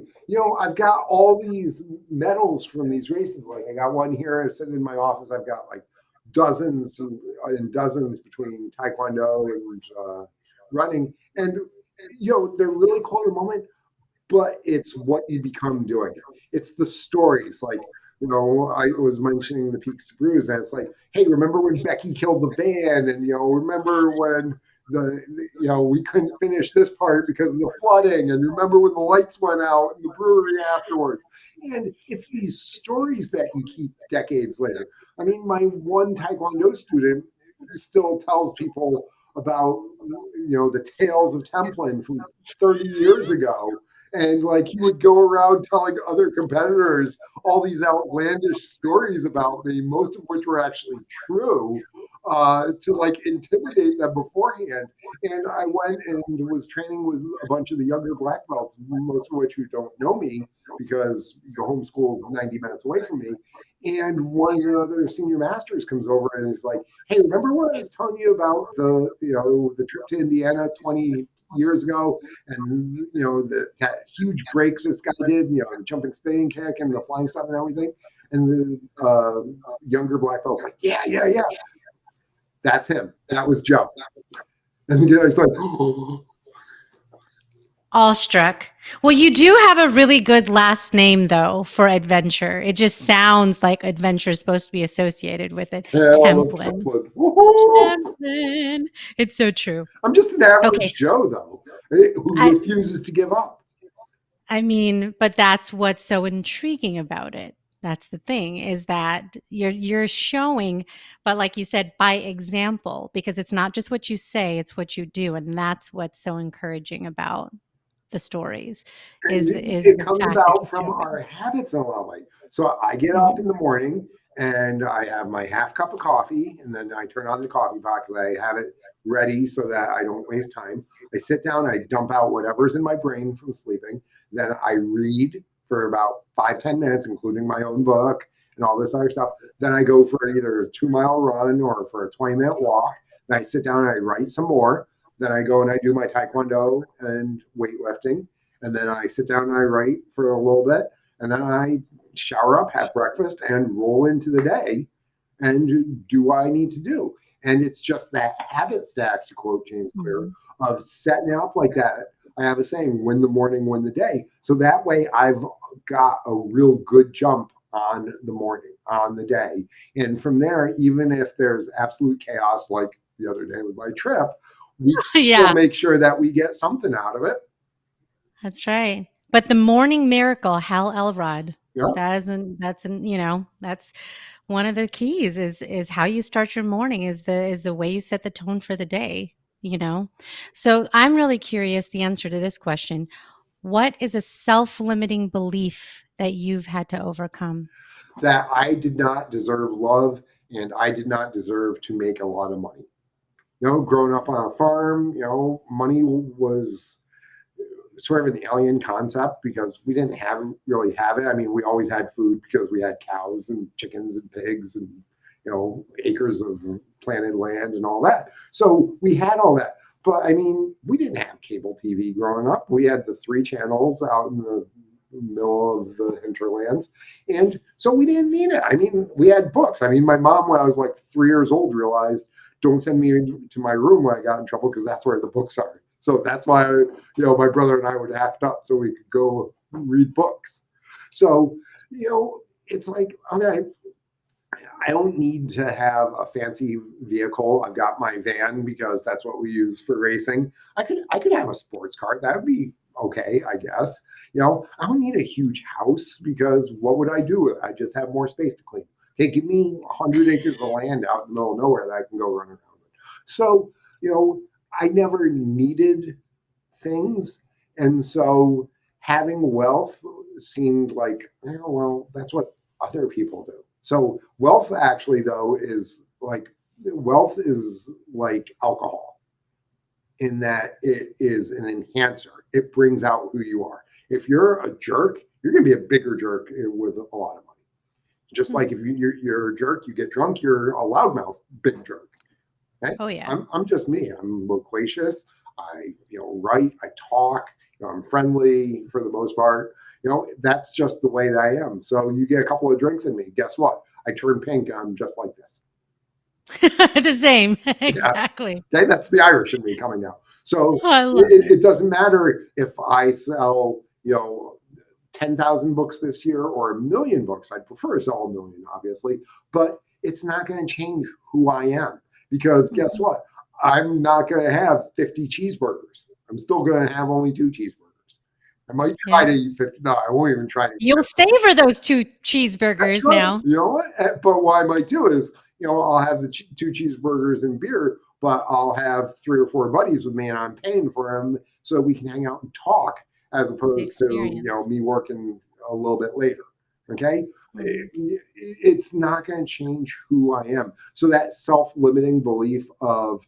I've got all these medals from these races. Like I got one here sitting in my office. I've got like dozens and dozens between taekwondo and running, and they're really cool in the moment. But it's what you become doing it. It's the stories. Like I was mentioning the Peaks to Brews, and it's like, hey, remember when Becky killed the van, and remember when we couldn't finish this part because of the flooding, and remember when the lights went out in the brewery afterwards. And it's these stories that you keep decades later. I mean, my one taekwondo student still tells people about the tales of Templin from 30 years ago, and like he would go around telling other competitors all these outlandish stories about me, most of which were actually true, to like intimidate them beforehand. And I went and was training with a bunch of the younger black belts, most of which who don't know me because the homeschool is 90 minutes away from me. And one of the other senior masters comes over and is like, "Hey, remember what I was telling you about the trip to Indiana 20 years ago, and that huge break this guy did, the jumping spinning kick and the flying stuff and everything." And the younger black belt's like, "Yeah, yeah, yeah, that's him. That was Joe." And the guy's like, "Oh." Awestruck. Well, you do have a really good last name though for adventure. It just sounds like adventure is supposed to be associated with it. Tale of Templin. Templin. Woo-hoo! Templin. It's so true. I'm just an Okay. average Joe, though, who I refuses to give up. I mean, but that's what's so intriguing about it. That's the thing is that you're showing, but like you said, by example, because it's not just what you say, it's what you do, and that's what's so encouraging about the stories And is it the comes fact that about you're from our showing. habits in a lot of ways. So I get up Mhm. in the morning and I have my half cup of coffee, and then I turn on the coffee pot because I have it ready so that I don't waste time. I sit down, I dump out whatever's in my brain from sleeping. Then I read for about 5-10 minutes, including my own book and all this other stuff. Then I go for either a 2 mile run or for a 20-minute walk. Then I sit down and I write some more. Then I go and I do my taekwondo and weightlifting. and then I sit down and I write for a little bit, and then I shower up, have breakfast, and roll into the day and do what I need to do. And it's just that habit stack, to quote James Clear, Mhm. of setting up like that. I have a saying, win the morning, win the day. So that way I've got a real good jump on the morning, on the day. And from there, even if there's absolute chaos, like the other day with my trip, we will Yeah, make sure that we get something out of it. that's right. But the morning miracle, Hal Elrod, Yeah. that's one of the keys is how you start your morning is the way you set the tone for the day, you know? So I'm really curious the answer to this question. What is a self-limiting belief that you've had to overcome? That I did not deserve love and I did not deserve to make a lot of money. Growing up on a farm, money was sort of an alien concept because we didn't really have it. I mean, we always had food because we had cows and chickens and pigs and acres of planted land and all that. So we had all that. But I mean, we didn't have cable TV growing up. We had the three channels out in the middle of the hinterlands. And so we didn't need it. I mean, we had books. I mean, my mom, when I was like 3 years old, realized don't send me to my room when I got in trouble because that's where the books are. So that's why, my brother and I would act up so we could go read books. So, it's like, okay, I don't need to have a fancy vehicle. I've got my van because that's what we use for racing. I could have a sports car. That would be okay, I guess. I don't need a huge house because what would I do with it? I just have more space to clean. Okay, give me 100 acres of land out in the middle of nowhere that I can go run around. So, I never needed things. And so having wealth seemed like, well, that's what other people do. So wealth actually, though, is like alcohol in that it is an enhancer. It brings out who you are. If you're a jerk, you're going to be a bigger jerk with a lot of money. Just Hmm. like if you're a jerk, you get drunk, you're a loudmouth big jerk. Okay? Oh yeah. I'm just me. I'm loquacious. I write. I talk. I'm friendly for the most part. That's just the way that I am. So you get a couple of drinks in me. Guess what? I turn pink and I'm just like this. The same. Yeah. Exactly. Okay, that's the Irish in me coming out. So I love it, it. it doesn't matter if I sell 10,000 books this year or 1,000,000 books. I'd prefer to sell 1,000,000, obviously, but it's not going to change who I am because guess Mhm. what? I'm not going to have 50 cheeseburgers. I'm still going to have only 2 cheeseburgers. I might try Yeah. to eat 50. No, I won't even try to eat You'll 50. savor those 2 I cheeseburgers should. now. You know what? But what I might do is, I'll have the 2 cheeseburgers and beer, but I'll have 3 or 4 buddies with me and I'm paying for them so we can hang out and talk as The opposed to, experience. me working a little bit later. Okay. Mhm. It's not going to change who I am. So that self limiting belief of,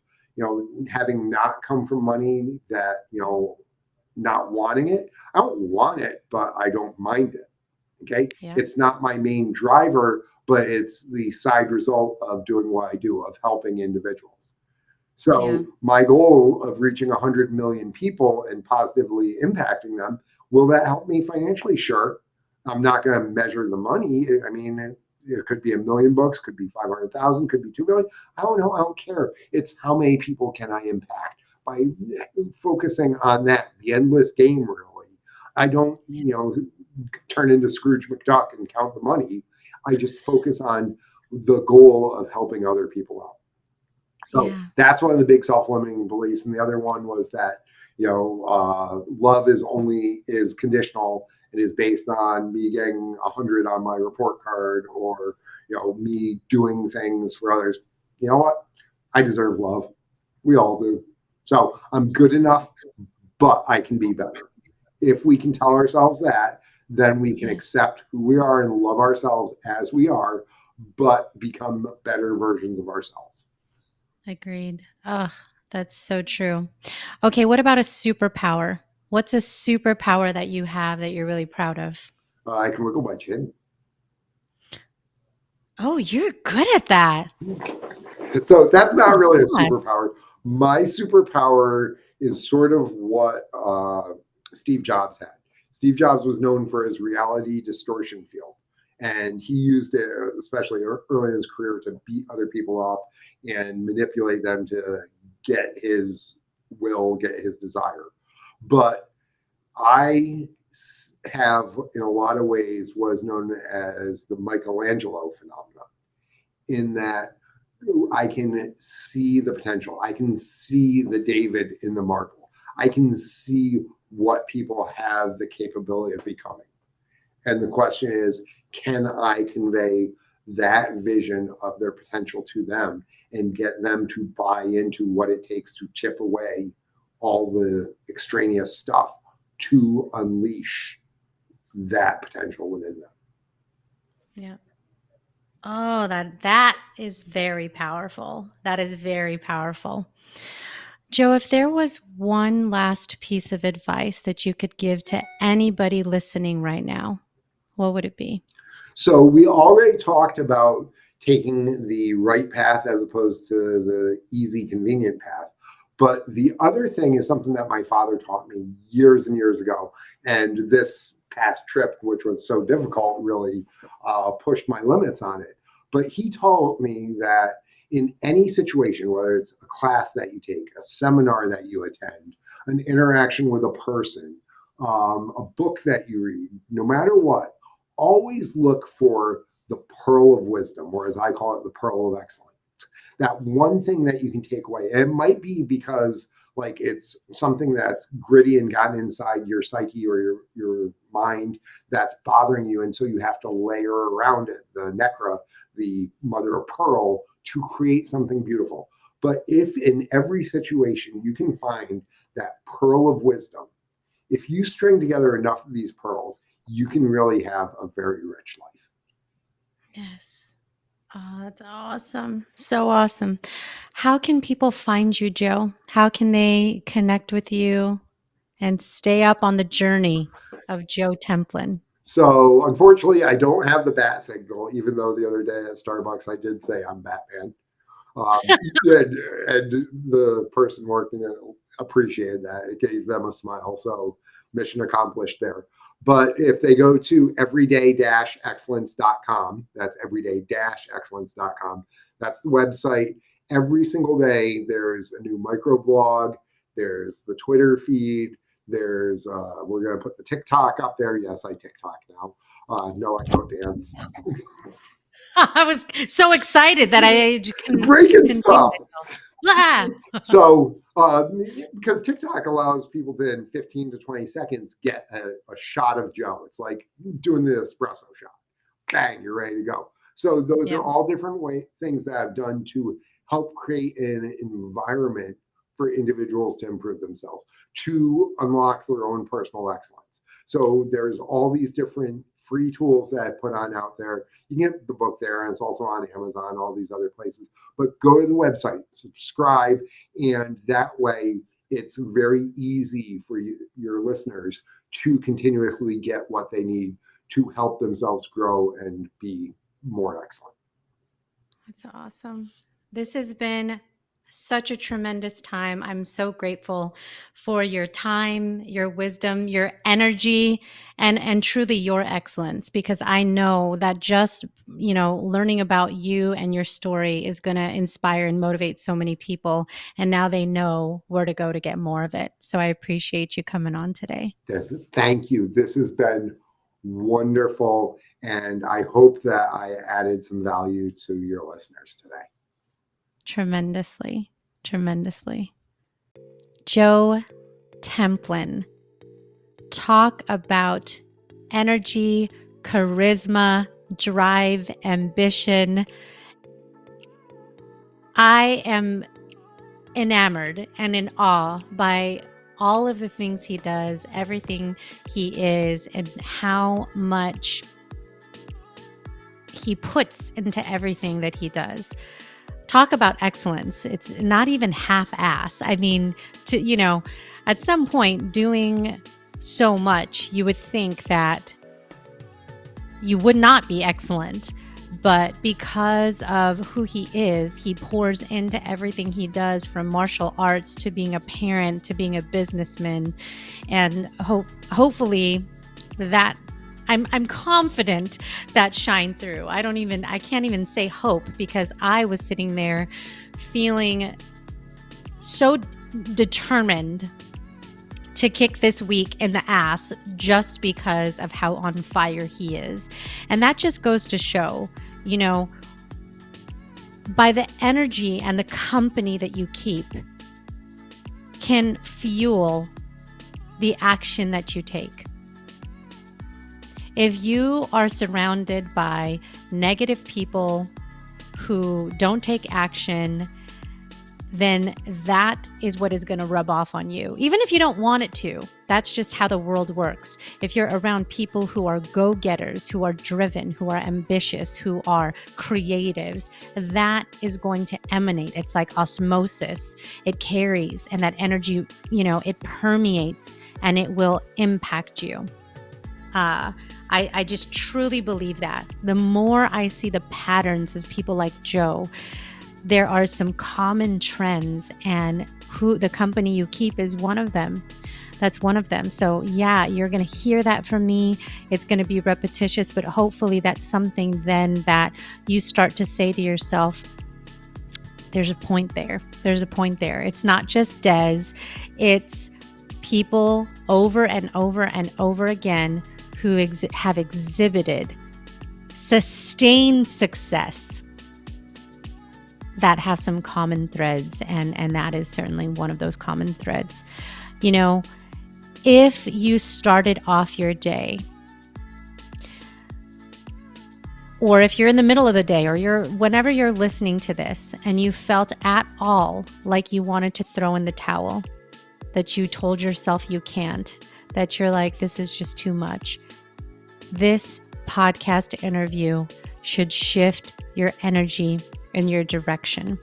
having not come from money, that, not wanting it, I don't want it, but I don't mind it. Okay. Yeah. It's not my main driver, but it's the side result of doing what I do, of helping individuals. Yeah. So my goal of reaching 100 million people and positively impacting them, will that help me financially? Sure. I'm not going to measure the money. I mean, it could be 1,000,000 books, could be 500,000, could be 2 million. I don't know. I don't care. It's how many people can I impact by focusing on that, the endless game, really. I don't, Yeah. turn into Scrooge McDuck and count the money. I just focus on the goal of helping other people out. So Yeah. that's one of the big self-limiting beliefs. And the other one was that, love is conditional. It is based on me getting 100 on my report card or, me doing things for others. You know what? I deserve love. We all do. So I'm good enough, but I can be better. If we can tell ourselves that, then we can Yeah. accept who we are and love ourselves as we are, but become better versions of ourselves. Agreed. Oh, that's so true. Okay, what about a superpower? What's a superpower that you have that you're really proud of? I can wiggle my chin. Oh, you're good at that. So that's Oh not really a my god. superpower. My superpower is sort of what Steve Jobs had. Steve Jobs was known for his reality distortion field. And he used it, especially early in his career, to beat other people up and manipulate them to get his will, get his desire. But I have, in a lot of ways, was known as the Michelangelo phenomenon, in that I can see the potential. I can see the David in the marble. I can see what people have the capability of becoming. And the question is, can I convey that vision of their potential to them and get them to buy into what it takes to chip away all the extraneous stuff to unleash that potential within them? Yeah. Oh, that is very powerful. That is very powerful. Joe, if there was one last piece of advice that you could give to anybody listening right now, what would it be? So we already talked about taking the right path as opposed to the easy, convenient path. But the other thing is something that my father taught me years and years ago. And this past trip, which was so difficult, really pushed my limits on it. But he taught me that in any situation, whether it's a class that you take, a seminar that you attend, an interaction with a person, a book that you read, no matter what, always look for the pearl of wisdom, or as I call it, the pearl of excellence. That one thing that you can take away. And it might be because like it's something that's gritty and gotten inside your psyche or your mind that's bothering you. And so you have to layer around it, the necra, the mother of pearl, to create something beautiful. But if in every situation you can find that pearl of wisdom, if you string together enough of these pearls, you can really have a very rich life. Yes. Oh, that's awesome. So awesome. How can people find you, Joe? How can they connect with you and stay up on the journey of Joe Templin? So unfortunately, I don't have the bat signal, even though the other day at Starbucks I did say I'm Batman. And the person working it appreciated that. It gave them a smile. So mission accomplished there. But if they go to everyday-excellence.com, that's everyday-excellence.com, that's the website. Every single day, there's a new microblog, there's the Twitter feed, there's, we're going to put the TikTok up there. Yes, I TikTok now. No, I don't dance. I was so excited that I can Breaking contain stuff. myself. So, because TikTok allows people to, in 15 to 20 seconds, get a shot of Joe. It's like doing the espresso shot. Bang, you're ready to go. So those Yeah. are all different things that I've done to help create an environment for individuals to improve themselves, to unlock their own personal excellence. So there's all these different free tools that I put on out there. You can get the book there, and it's also on Amazon, all these other places. But go to the website, subscribe, and that way it's very easy for you, your listeners, to continuously get what they need to help themselves grow and be more excellent. That's awesome. This has been such a tremendous time. I'm so grateful for your time, your wisdom, your energy, and truly your excellence, because I know that just, learning about you and your story is going to inspire and motivate so many people. And now they know where to go to get more of it. So I appreciate you coming on today. Yes, thank you. This has been wonderful. And I hope that I added some value to your listeners today. Tremendously, tremendously. Joe Templin. Talk about energy, charisma, drive, ambition. I am enamored and in awe by all of the things he does, everything he is, and how much he puts into everything that he does. Talk about excellence. It's not even half-ass. I mean, at some point doing so much, you would think that you would not be excellent. But because of who he is, he pours into everything he does, from martial arts to being a parent to being a businessman. And hopefully that I'm confident that shine through. I can't even say hope, because I was sitting there feeling so determined to kick this week in the ass just because of how on fire he is. And that just goes to show, by the energy and the company that you keep can fuel the action that you take. If you are surrounded by negative people who don't take action, then that is what is going to rub off on you. Even if you don't want it to, that's just how the world works. If you're around people who are go-getters, who are driven, who are ambitious, who are creatives, that is going to emanate. It's like osmosis. It carries, and that energy, it permeates, and it will impact you. I just truly believe that. The more I see the patterns of people like Joe, there are some common trends, and the company you keep is one of them. That's one of them. So yeah, you're going to hear that from me. It's going to be repetitious, but hopefully that's something then that you start to say to yourself, there's a point there. There's a point there. It's not just Des. It's people over and over and over again who have exhibited sustained success that have some common threads, and that is certainly one of those common threads. If you started off your day, or if you're in the middle of the day, or whenever you're listening to this and you felt at all like you wanted to throw in the towel, that you told yourself you can't, that you're like, this is just too much, this podcast interview should shift your energy and your direction.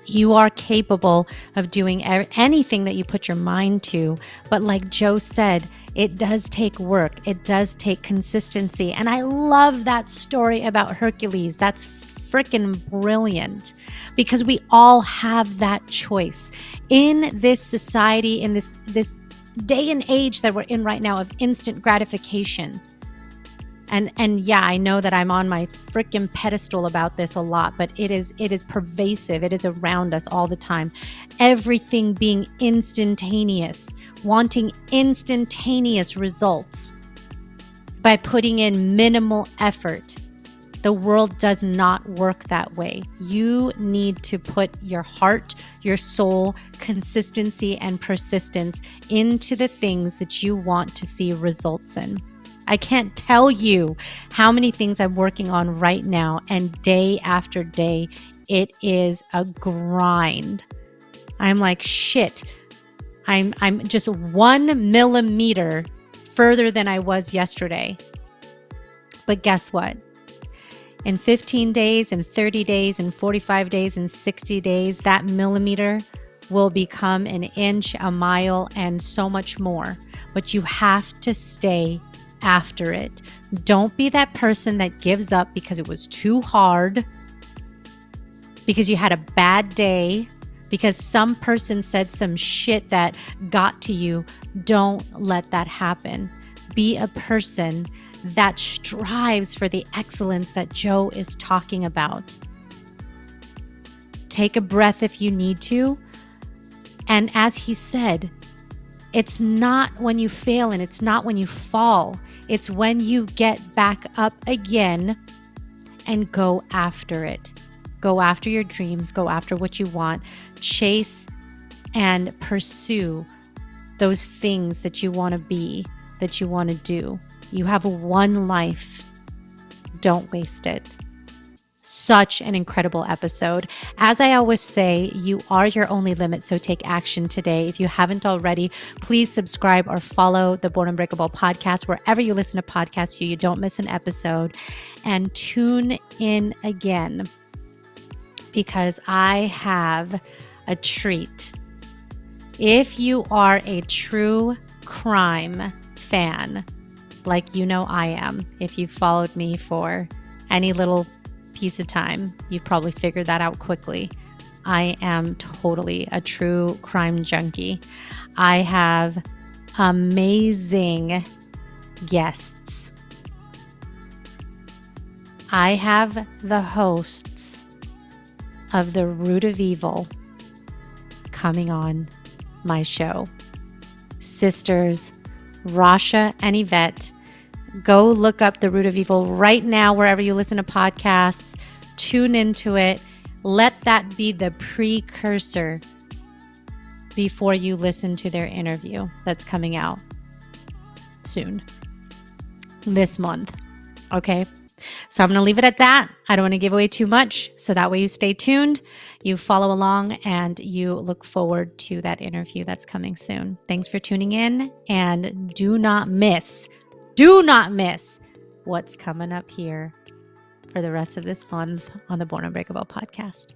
You are capable of doing anything that you put your mind to, but like Joe said, it does take work. It does take consistency. And I love that story about Hercules. That's freaking brilliant, because we all have that choice in this society, in this day and age that we're in right now of instant gratification. And yeah, I know that I'm on my freaking pedestal about this a lot, but it is pervasive. It is around us all the time. Everything being instantaneous, wanting instantaneous results by putting in minimal effort. The world does not work that way. You need to put your heart, your soul, consistency, and persistence into the things that you want to see results in. I can't tell you how many things I'm working on right now, and day after day, it is a grind. I'm like, shit, I'm just 1 millimeter further than I was yesterday. But guess what? In 15 days, in 30 days, in 45 days, in 60 days, that millimeter will become an inch, a mile, and so much more. But you have to stay after it. Don't be that person that gives up because it was too hard, because you had a bad day, because some person said some shit that got to you. Don't let that happen. Be a person that strives for the excellence that Joe is talking about. Take a breath if you need to. And as he said, it's not when you fail and it's not when you fall. It's when you get back up again and go after it. Go after your dreams. Go after what you want. Chase and pursue those things that you want to be, that you want to do. You have one life. Don't waste it. Such an incredible episode. As I always say, you are your only limit, so take action today. If you haven't already, please subscribe or follow the Born Unbreakable podcast wherever you listen to podcasts so you don't miss an episode. And tune in again, because I have a treat. If you are a true crime fan, like you know I am, if you've followed me for any little piece of time, you've probably figured that out quickly. I am totally a true crime junkie. I have amazing guests. I have the hosts of The Root of Evil coming on my show. Sisters Rasha and Yvette, go look up The Root of Evil right now wherever you listen to podcasts. Tune into it. Let that be the precursor before you listen to their interview that's coming out soon, this month. Okay? So I'm going to leave it at that. I don't want to give away too much, so that way you stay tuned, you follow along, and you look forward to that interview that's coming soon. Thanks for tuning in, and do not miss what's coming up here for the rest of this month on the Born Unbreakable podcast.